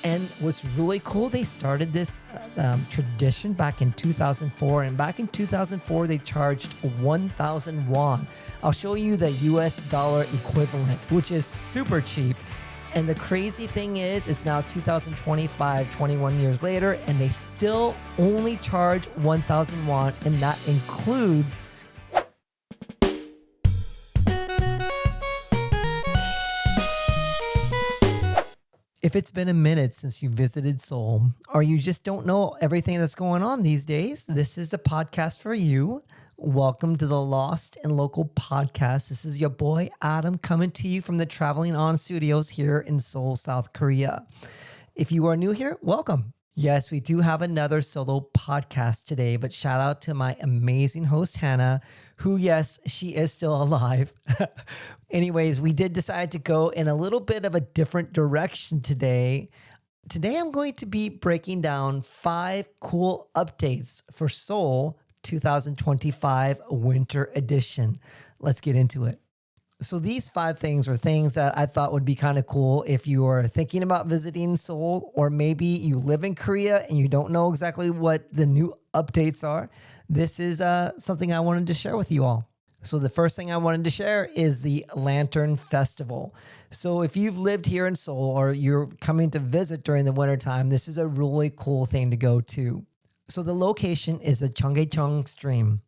And what's really cool, they started this tradition back in 2004. And back in 2004, they charged 1,000 won. I'll show you the US dollar equivalent, which is super cheap. And the crazy thing is, it's now 2025, 21 years later, and they still only charge 1,000 won. And that includes if it's been a minute since you visited Seoul, or you just don't know everything that's going on these days, this is a podcast for you. Welcome to the Lost and Local podcast. This is your boy Adam coming to you from the Traveling On Studios here in Seoul, South Korea. If you are new here, welcome. Yes, we do have another solo podcast today, but shout out to my amazing host, Hannah, who, yes, she is still alive. Anyways, we did decide to go in a little bit of a different direction today. Today, I'm going to be breaking down 5 cool updates for Seoul 2025 Winter Edition. Let's get into it. So these 5 things are things that I thought would be kind of cool if you are thinking about visiting Seoul, or maybe you live in Korea and you don't know exactly what the new updates are. This is something I wanted to share with you all. So the first thing I wanted to share is the Lantern Festival. So if you've lived here in Seoul or you're coming to visit during the wintertime, this is a really cool thing to go to. So the location is the Cheonggyecheong Stream.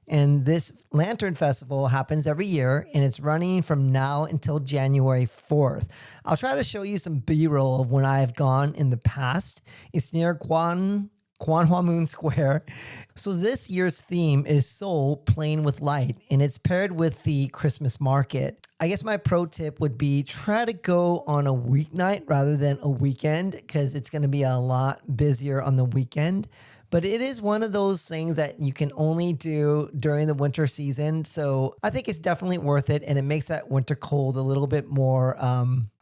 And this Lantern Festival happens every year, and it's running from now until January 4th. I'll try to show you some B-roll of when I've gone in the past. It's near Gwanghwamun Square. So this year's theme is Seoul Playing with Light, and it's paired with the Christmas market. I guess my pro tip would be try to go on a weeknight rather than a weekend, because it's going to be a lot busier on the weekend. But it is one of those things that you can only do during the winter season. So I think it's definitely worth it. And it makes that winter cold a little bit more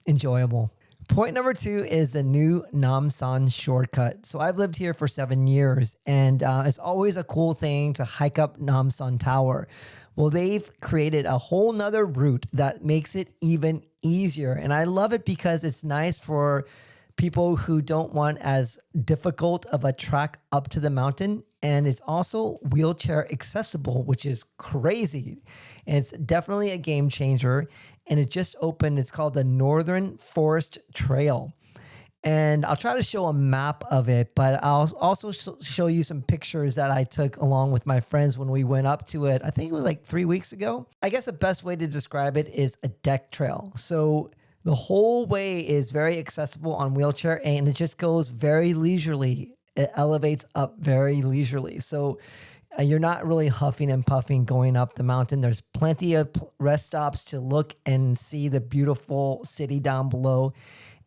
enjoyable. Point number 2 is the new Namsan shortcut. So I've lived here for 7 years, and it's always a cool thing to hike up Namsan Tower. Well, they've created a whole nother route that makes it even easier. And I love it because it's nice for people who don't want as difficult of a trek up to the mountain. And it's also wheelchair accessible, which is crazy. And it's definitely a game changer. And it just opened. It's called the Northern Forest Trail. And I'll try to show a map of it, but I'll also show you some pictures that I took along with my friends when we went up to it. I think it was like 3 weeks ago. I guess the best way to describe it is a deck trail. So the whole way is very accessible on wheelchair, and it just goes very leisurely. It elevates up very leisurely. So you're not really huffing and puffing going up the mountain. There's plenty of rest stops to look and see the beautiful city down below.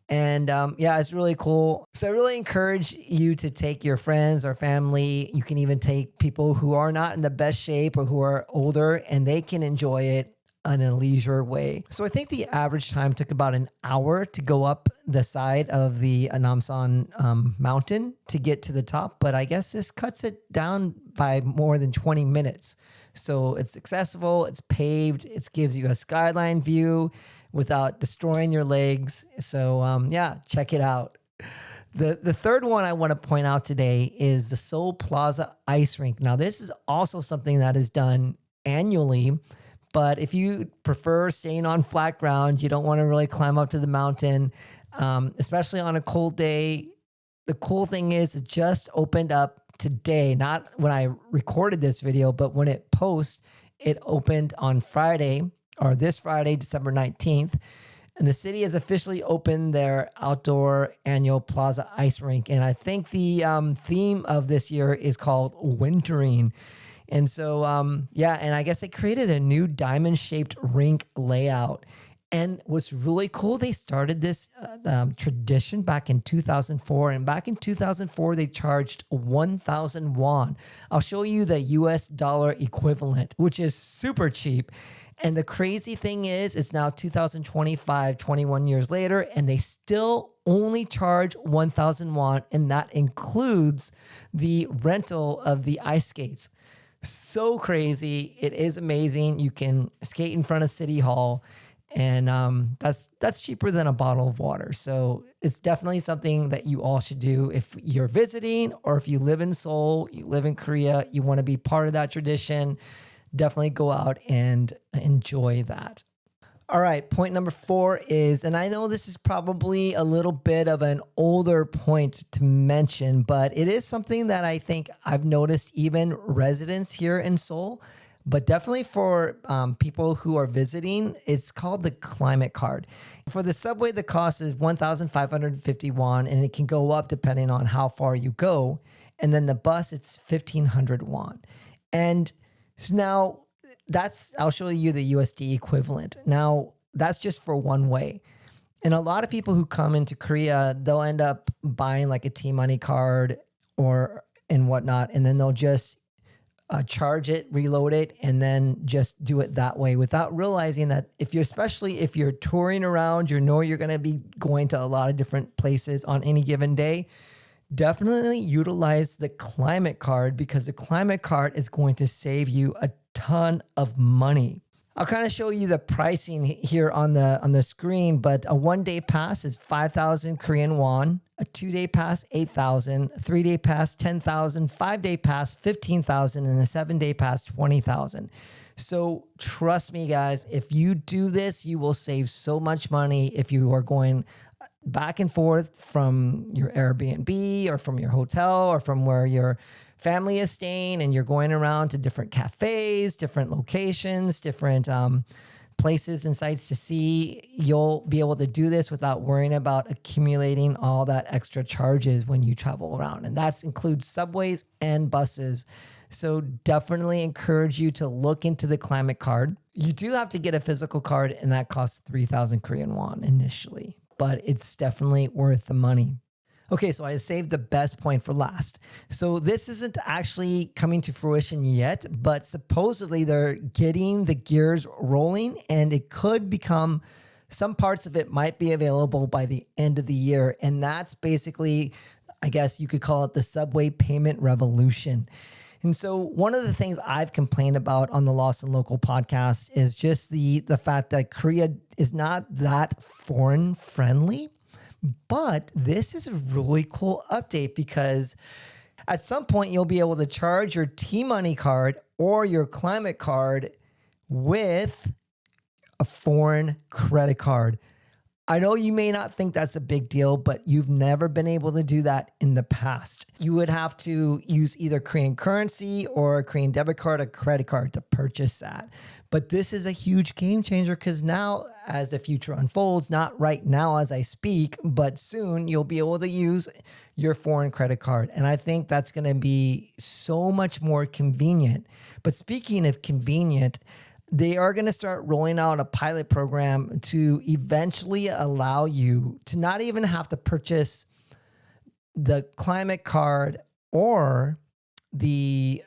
And yeah, it's really cool. So I really encourage you to take your friends or family. You can even take people who are not in the best shape or who are older, and they can enjoy it in a leisure way. So I think the average time took about an hour to go up the side of the Namsan mountain to get to the top. But I guess this cuts it down by more than 20 minutes. So it's accessible, it's paved, it gives you a skyline view without destroying your legs. So yeah, check it out. The third one I want to point out today is the Seoul Plaza Ice Rink. Now, this is also something that is done annually. But if you prefer staying on flat ground, you don't want to really climb up to the mountain, especially on a cold day. The cool thing is it just opened up today, not when I recorded this video, but when it posts, it opened on Friday, or this Friday, December 19th. And the city has officially opened their outdoor annual Plaza Ice Rink. And I think the theme of this year is called Wintering. And so, yeah, and I guess they created a new diamond-shaped rink layout. And what's really cool, they started this tradition back in 2004. And back in 2004, they charged 1,000 won. I'll show you the US dollar equivalent, which is super cheap. And the crazy thing is, it's now 2025, 21 years later, and they still only charge 1,000 won. And that includes the rental of the ice skates. So crazy. It is amazing. You can skate in front of City Hall. And that's cheaper than a bottle of water. So it's definitely something that you all should do if you're visiting, or if you live in Seoul, you live in Korea, you want to be part of that tradition. Definitely go out and enjoy that. All right, point number 4 is, and I know this is probably a little bit of an older point to mention, but it is something that I think I've noticed even residents here in Seoul, but definitely for people who are visiting. It's called the climate card. For the subway, the cost is 1,550 won, and it can go up depending on how far you go. And then the bus, it's 1,500 won. And now I'll show you the USD equivalent. Now, that's just for one way. And a lot of people who come into Korea, they'll end up buying like a T-Money card and whatnot, and then they'll just charge it, reload it, and then just do it that way without realizing that especially if you're touring around, you're going to be going to a lot of different places on any given day. Definitely utilize the climate card, because the climate card is going to save you a ton of money. I'll kind of show you the pricing here on the screen, but a 1-day pass is 5,000 Korean won, a 2-day pass 8,000, a 3-day pass 10,000, 5-day pass 15,000, and a 7-day pass 20,000. So trust me, guys, if you do this, you will save so much money if you are going back and forth from your Airbnb or from your hotel or from where your family is staying, and you're going around to different cafes, different locations, different places and sites to see. You'll be able to do this without worrying about accumulating all that extra charges when you travel around. And that includes subways and buses. So definitely encourage you to look into the climate card. You do have to get a physical card, and that costs 3,000 Korean won initially, but it's definitely worth the money. Okay, so I saved the best point for last. So this isn't actually coming to fruition yet, but supposedly they're getting the gears rolling, and it could become, some parts of it might be available by the end of the year. And that's basically, I guess you could call it the subway payment revolution. And so one of the things I've complained about on the Lost and Local podcast is just the fact that Korea is not that foreign friendly. But this is a really cool update, because at some point you'll be able to charge your T-Money card or your climate card with a foreign credit card. I know you may not think that's a big deal, but you've never been able to do that in the past. You would have to use either Korean currency or a Korean debit card or credit card to purchase that. But this is a huge game changer, because now, as the future unfolds, not right now as I speak, but soon, you'll be able to use your foreign credit card. And I think that's going to be so much more convenient. But speaking of convenient, they are going to start rolling out a pilot program to eventually allow you to not even have to purchase the climate card or the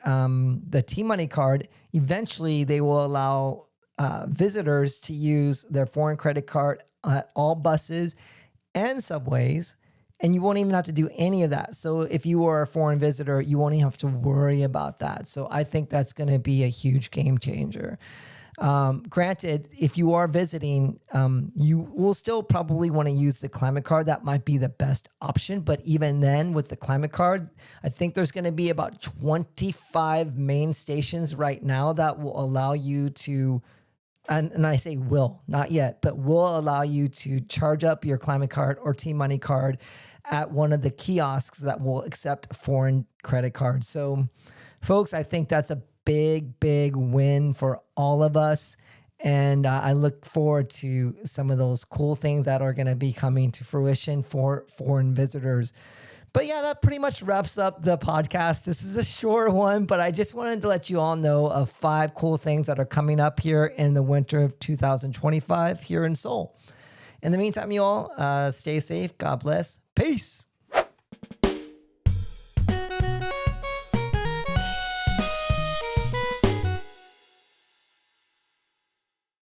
T-Money card. Eventually, they will allow visitors to use their foreign credit card at all buses and subways, and you won't even have to do any of that. So if you are a foreign visitor, you won't even have to worry about that. So I think that's going to be a huge game changer. Granted, if you are visiting, you will still probably want to use the climate card. That might be the best option. But even then, with the climate card, I think there's going to be about 25 main stations right now that will allow you to, and I say will, not yet, but will allow you to charge up your climate card or T-Money card at one of the kiosks that will accept foreign credit cards. So, folks, I think that's a big win for all of us. And I look forward to some of those cool things that are going to be coming to fruition for foreign visitors. But yeah, that pretty much wraps up the podcast. This is a short one, but I just wanted to let you all know of 5 cool things that are coming up here in the winter of 2025 here in Seoul. In the meantime, you all stay safe. God bless. Peace.